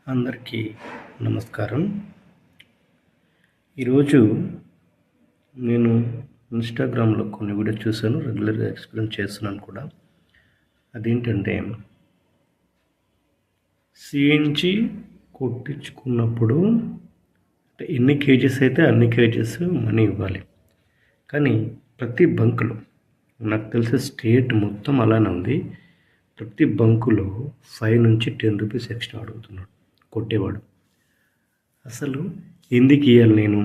అందరికీ నమస్కారం. ఈరోజు నేను ఇన్స్టాగ్రామ్లో కొన్ని వీడియోస్ చూశాను, రెగ్యులర్గా ఎక్స్పీరియన్స్ చేస్తున్నాను కూడా. అదేంటంటే సిఎన్జి కొట్టించుకున్నప్పుడు ఎన్ని కేజెస్ అయితే అన్ని కేజెస్ మనీ ఇవ్వాలి. కానీ ప్రతి బంకులో, నాకు తెలిసి స్టేట్ మొత్తం అలానే ఉంది, ప్రతి బంకులో 5 నుంచి 10 రూపీస్ ఎక్స్ట్రా అడుగుతున్నాడు కొట్టేవాడు. అసలు ఎందుకు ఇవ్వాలి నేను?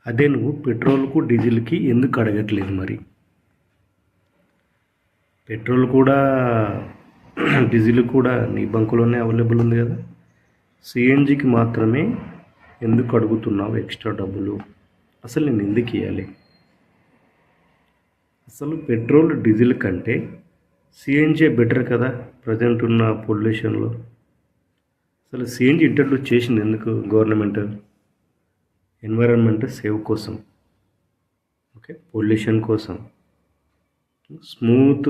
అదే నువ్వు పెట్రోల్కు డీజిల్కి ఎందుకు అడగట్లేదు? మరి పెట్రోల్ కూడా డీజిల్ కూడా నీ బంకులోనే అవైలబుల్ ఉంది కదా. సిఎన్జికి మాత్రమే ఎందుకు అడుగుతున్నావు ఎక్స్ట్రా డబ్బులు? అసలు నేను ఎందుకు ఇవ్వాలి? అసలు పెట్రోల్ డీజిల్ కంటే సిఎన్జి బెటర్ కదా ప్రజెంట్ ఉన్న పొల్యూషన్లో. అసలు సిఎన్జి ఇంట్రడ్యూస్ చేసింది ఎందుకు? గవర్నమెంట్ ఎన్వైరన్మెంట్ సేవ్ కోసం, ఓకే, పొల్యూషన్ కోసం, స్మూత్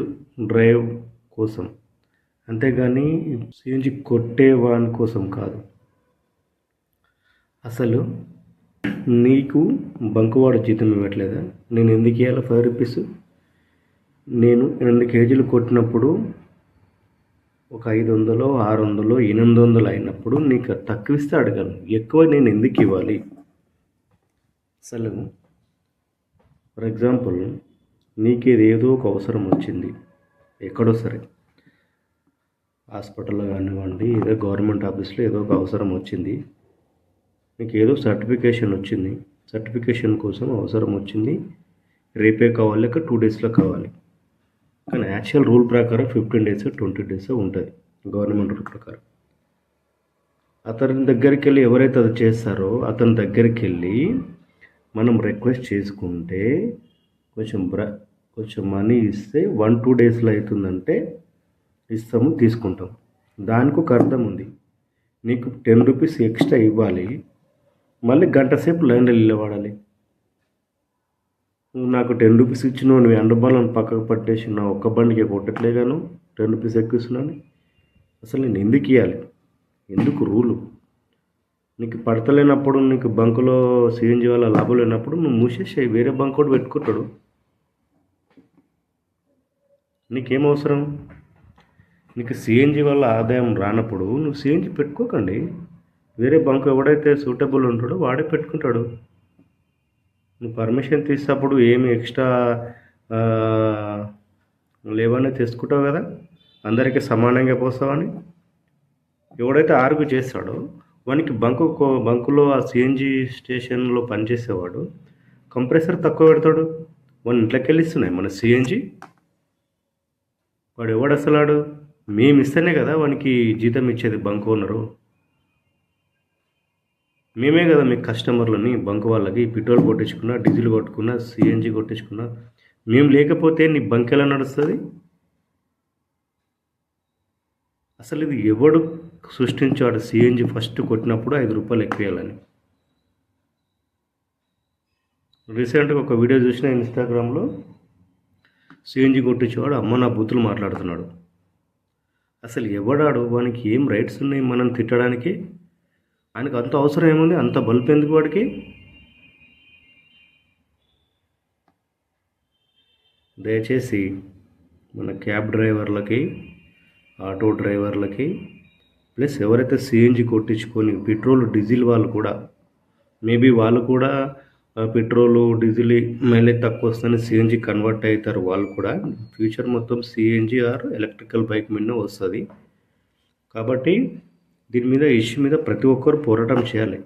డ్రైవ్ కోసం, అంతేగాని సిఎన్జి కొట్టేవాని కోసం కాదు. అసలు నీకు బంకువాడు జీతం ఇవ్వట్లేదా? నేను ఎందుకు ఇవ్వాలి 5 రూపీస్? నేను 8 కేజీలు కొట్టినప్పుడు ఒక 500, 600, 800 అయినప్పుడు నీకు తక్కువ ఇస్తే అడగను, ఎక్కువ నేను ఎందుకు ఇవ్వాలి? అసలు ఫర్ ఎగ్జాంపుల్ నీకేది ఏదో ఒక అవసరం వచ్చింది, ఎక్కడో సరే హాస్పిటల్లో కానివ్వండి, ఏదో గవర్నమెంట్ ఆఫీస్లో ఏదో ఒక అవసరం వచ్చింది, నీకు ఏదో సర్టిఫికేషన్ వచ్చింది, సర్టిఫికేషన్ కోసం అవసరం వచ్చింది, రేపే కావాలి లేక 2 డేస్లో కావాలి. కానీ యాక్చువల్ రూల్ ప్రకారం 15 డేస్ 20 డేస్ ఉంటుంది గవర్నమెంట్ రూల్ ప్రకారం. అతని దగ్గరికి వెళ్ళి ఎవరైతే అది చేస్తారో అతని దగ్గరికి వెళ్ళి మనం రిక్వెస్ట్ చేసుకుంటే కొంచెం మనీ ఇస్తే 1-2 డేస్లో అవుతుందంటే ఇస్తాము, తీసుకుంటాం. దానికి ఒక అర్థం ఉంది. నీకు 10 రూపీస్ ఎక్స్ట్రా ఇవ్వాలి, మళ్ళీ గంట సేపు లైన్లో నిలబడాలి. నువ్వు నాకు 10 రూపీస్ ఇచ్చినావు, నువ్వు ఎండబాలను పక్కకు పట్టేసి నా ఒక్క బండికి కొట్టట్లేగాను 10 రూపీస్ ఎక్కువ ఇస్తున్నాను. అసలు నేను ఎందుకు ఇవ్వాలి? ఎందుకు రూలు? నీకు పడతలేనప్పుడు, నీకు బంకులో సిఎన్జి వల్ల లాభం లేనప్పుడు నువ్వు మూసేసి వేరే బంక్ కూడా పెట్టుకుంటాడు. నీకేం అవసరం? నీకు సిఎన్జి వల్ల ఆదాయం రానప్పుడు నువ్వు సిఎన్జి పెట్టుకోకండి. వేరే బంకు ఎవడైతే సూటబుల్ ఉంటాడో వాడే పెట్టుకుంటాడు. నువ్వు పర్మిషన్ తీసేటప్పుడు ఏమి ఎక్స్ట్రా లేవనే తీసుకుంటావు కదా, అందరికీ సమానంగా పోస్తావని. ఎవడైతే ఆర్గ్యూ చేస్తాడో వానికి బంకులో ఆ సిఎన్జి స్టేషన్లో పనిచేసేవాడు కంప్రెసర్ తక్కువ పెడతాడు. వాని ఇంట్లోకి వెళ్ళిస్తున్నాయి మన సిఎన్జి. వాడు ఎవడు అసలాడు? మేము ఇస్తేనే కదా వానికి జీతం ఇచ్చేది బంకు ఓనరు. మేమే కదా మీకు కస్టమర్లని, బంకు వాళ్ళకి పెట్రోల్ కొట్టించుకున్నా, డీజిల్ కొట్టుకున్నా, సిఎన్జి కొట్టించుకున్నా. మేము లేకపోతే నీ బంక్ ఎలా నడుస్తుంది? అసలు ఇది ఎవడు సృష్టించాడు? సిఎన్జి ఫస్ట్ కొట్టినప్పుడు 5 రూపాయలు ఎక్కువ వేయాలని. రీసెంట్గా ఒక వీడియో చూసిన ఇన్స్టాగ్రామ్లో, సిఎన్జి కొట్టించేవాడు అమ్మ నా బూతులు మాట్లాడుతున్నాడు. అసలు ఎవడాడు? వానికి ఏం రైట్స్ ఉన్నాయి మనం తిట్టడానికి? ఆయనకు అంత అవసరం ఏముంది? అంత బల్బ్ ఎందుకు వాడికి? దయచేసి మన క్యాబ్ డ్రైవర్లకి, ఆటో డ్రైవర్లకి, ప్లస్ ఎవరైతే సిఎన్జి కొట్టించుకొని పెట్రోల్ డీజిల్ వాళ్ళు కూడా, మేబీ వాళ్ళు కూడా పెట్రోలు డీజిల్ మైలేజ్ తక్కువ వస్తుందని సిఎన్జి కన్వర్ట్ అవుతారు. వాళ్ళు కూడా ఫ్యూచర్ మొత్తం సిఎన్జి ఆర్ ఎలక్ట్రికల్ బైక్ మీద వస్తుంది. కాబట్టి దీని మీద ఇష్యూ మీద ప్రతి ఒక్కరు పోరాటం చేయాలి.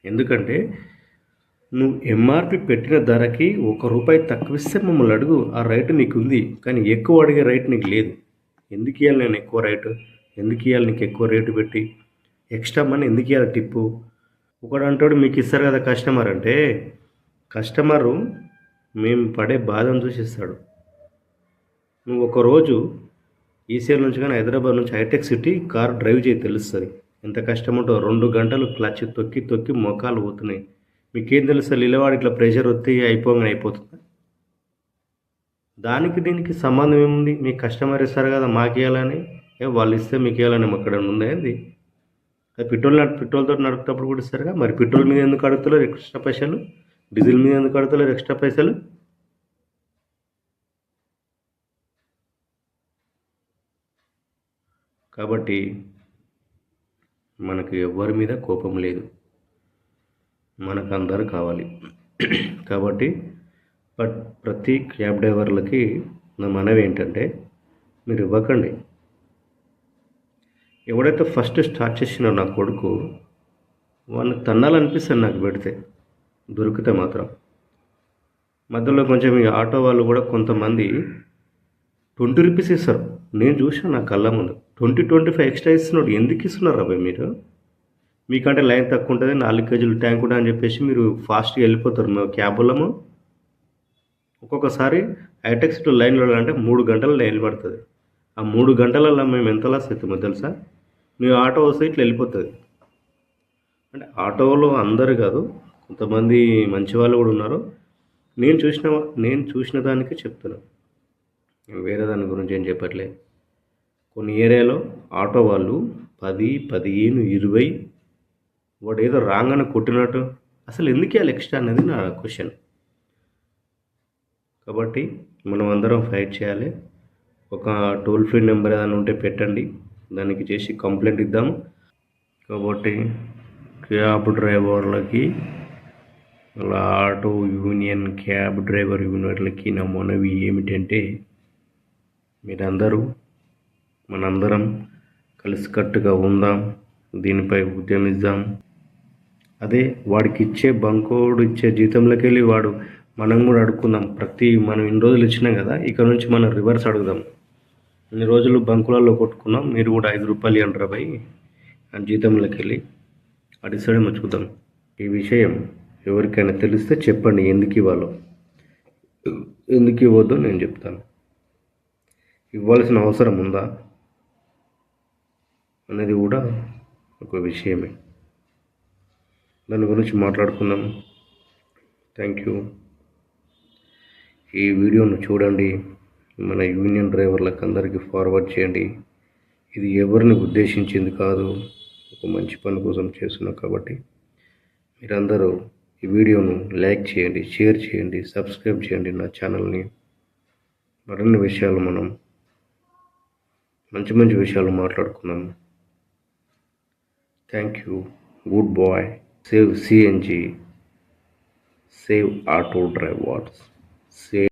ఎందుకంటే నువ్వు ఎంఆర్పి పెట్టిన ధరకి ₹1 తక్కువ ఇస్తే మమ్మల్ని అడుగు, ఆ రైట్ నీకు ఉంది. కానీ ఎక్కువ అడిగే రైట్ నీకు లేదు. ఎందుకు ఇవ్వాలి నేను ఎక్కువ రైట్? ఎందుకు ఇవ్వాలి నీకు ఎక్కువ రేటు పెట్టి? ఎక్స్ట్రా మనీ ఎందుకు ఇవ్వాలి టిప్పు? ఒకడు అంటాడు మీకు ఇస్తారు కదా కస్టమర్ అంటే, కస్టమరు మేము పడే బాధను చూసి ఇస్తాడు. నువ్వు ఒకరోజు ఈసీఆర్ నుంచి కానీ హైదరాబాద్ నుంచి హైటెక్ సిటీ కార్ డ్రైవ్ చేయి, తెలుస్తుంది ఎంత కష్టం ఉంటుందో. 2 గంటలు క్లచ్ తొక్కి మొఖాలు పోతున్నాయి. మీకేం తెలుసు? నిలవాడి ఇట్లా ప్రెషర్ వస్తే అయిపోతుంది. దానికి దీనికి సంబంధం ఏముంది? మీ కస్టమర్ ఇస్తారు కదా మాకు ఇవ్వాలని. వాళ్ళు ఇస్తే మీకు ఇవ్వాలని అక్కడ ఉందా ఏంది? అది పెట్రోల్తో నడుపుతప్పుడు కూడా ఇస్తారుగా, మరి పెట్రోల్ మీద ఎందుకు అడుగుతలేరు ఎక్స్ట్రా పైసలు? డీజిల్ మీద ఎందుకు అడుగుతలేరు ఎక్స్ట్రా పైసలు? కాబట్టి మనకు ఎవ్వరి మీద కోపం లేదు, మనకు అందరు కావాలి. కాబట్టి ప్రతి క్యాబ్ డ్రైవర్లకి నా మనవి ఏంటంటే, మీరు ఇవ్వకండి. ఎవడైతే ఫస్ట్ స్టార్ట్ చేసినో నా కొడుకు, వాడిని తన్నాలనిపిస్తుంది నాకు పెడితే, దొరికితే మాత్రం. మధ్యలో కొంచెం ఈ ఆటో వాళ్ళు కూడా కొంతమంది 20 రూపీస్ ఇస్తారు. నేను చూసాను నా కళ్ళ ముందు 25 ఎక్స్ట్రా ఇస్తున్నాడు. ఎందుకు ఇస్తున్నారు అబ్బాయి మీరు? మీకంటే లైన్ తక్కువ ఉంటుంది, 4 కేజీలు ట్యాంక్ ఉంటుంది అని చెప్పేసి మీరు ఫాస్ట్గా వెళ్ళిపోతారు. మేము క్యాబ్ వాళ్ళము ఒక్కొక్కసారి హైటెక్స్లో లైన్లో అంటే 3 గంటలు లైన్ పడుతుంది. ఆ 3 గంటలలో మేము ఎంత లాస్ అవుతామో తెలుసా? మేము ఆటో వస్తే ఇట్లా వెళ్ళిపోతుంది. అంటే ఆటోలో అందరు కాదు, కొంతమంది మంచి వాళ్ళు కూడా ఉన్నారు. నేను చూసిన దానికే చెప్తున్నాను, వేరే దాని గురించి ఏం చెప్పట్లే. కొన్ని ఏరియాలో ఆటో వాళ్ళు 10, 15, 20 వాడు ఏదో రాంగ్ అని కొట్టినట్టు. అసలు ఎందుకు ఇవ్వాలి ఎక్స్ట్రా అనేది నా క్వశ్చన్. కాబట్టి మనం అందరం ఫైట్ చేయాలి. ఒక టోల్ ఫ్రీ నెంబర్ ఏదైనా ఉంటే పెట్టండి, దానికి చేసి కంప్లైంట్ ఇద్దాము. కాబట్టి క్యాబ్ డ్రైవర్లకి, అలా ఆటో యూనియన్, క్యాబ్ డ్రైవర్ యూనియన్లకి నా మనవి ఏమిటంటే, మీరందరూ మనందరం కలిసికట్టుగా ఉందాం, దీనిపై ఉద్యమిద్దాం. అదే వాడికి ఇచ్చే బంకోడు ఇచ్చే జీతంలోకి వెళ్ళి మనం కూడా అడుక్కుందాం. మనం ఇన్ని రోజులు ఇచ్చినాం కదా, ఇక నుంచి మనం రివర్స్ అడుగుదాం. ఇన్ని రోజులు బంకులలో కొట్టుకున్నాం, మీరు కూడా 5 రూపాయలు ఇవ్వండి రా భయ్ అని జీతంలోకి వెళ్ళి అడిసడే మర్చుకుందాం. ఈ విషయం ఎవరికైనా తెలిస్తే చెప్పండి, ఎందుకు ఇవ్వాలో, ఎందుకు ఇవ్వద్దో నేను చెప్తాను. ఇవ్వాల్సిన అవసరం ఉందా అనేది కూడా ఒక విషయమే. దాని గురించి మాట్లాడుకుందాం. Thank you. ఈ వీడియోను చూడండి, మన యూనియన్ డ్రైవర్లకు అందరికీ ఫార్వర్డ్ చేయండి. ఇది ఎవరిని ఉద్దేశించింది కాదు, ఒక మంచి పని కోసం చేస్తున్నాం. కాబట్టి మీరందరూ ఈ వీడియోను లైక్ చేయండి, షేర్ చేయండి, సబ్స్క్రైబ్ చేయండి నా ఛానల్ని. మరిన్ని విషయాలు మనం మంచి విషయాలు మాట్లాడుకుందాం. Thank you. Good boy. Save CNG, save auto drivers, save